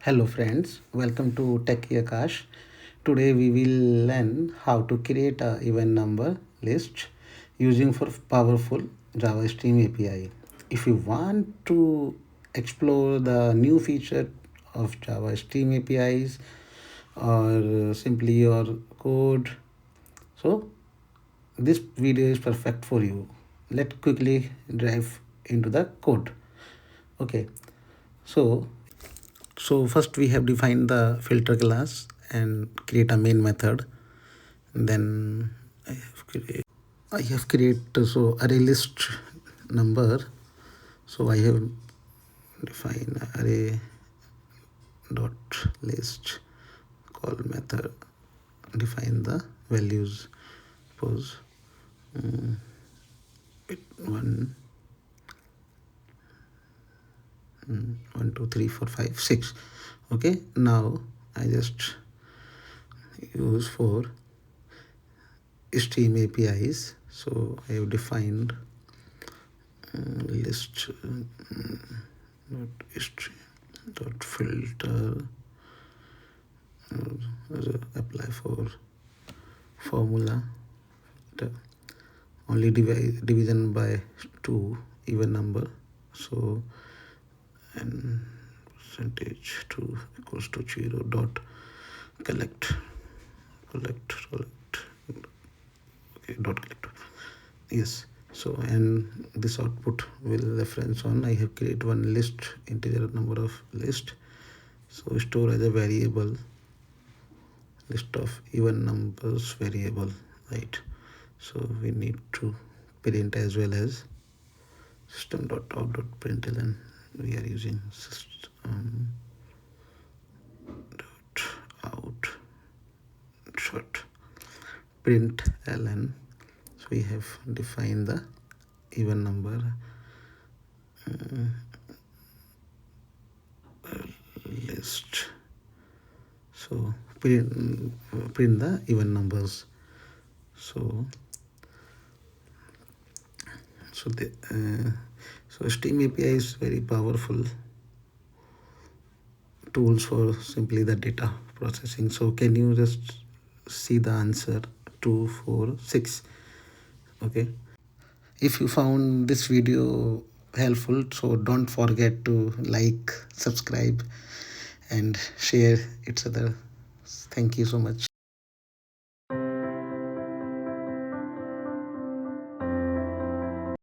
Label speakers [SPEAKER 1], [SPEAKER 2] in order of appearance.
[SPEAKER 1] Hello friends, welcome to Techie Akash. Today we will learn how to create a even number list using for powerful Java Stream API. If you want to explore the new feature of Java Stream APIs or simply your code, so this video is perfect for you. Let's quickly dive into the code. Okay, so first we have defined the filter class and create a main method. Then I have create array list number. So I have defined array dot list call method, define the values. Suppose one 1 2 3 4 5 6. Okay, now I just use for stream APIs. So I have defined list dot stream dot filter apply for formula only division by 2 even number. So and percentage 2 equals to 0 dot collect okay dot collect. Yes, so and this output will reference on I have created one list integer number of list. So store as a variable list of even numbers variable, right? So we need to print as well as system.out.println. We are using system dot out dot println. So we have defined the even number list. So print the even numbers. So Stream API is very powerful tools for simply the data processing. So can you just see the answer 2 4 6? Okay, if you found this video helpful, so don't forget to like, subscribe and share each other. Thank you so much.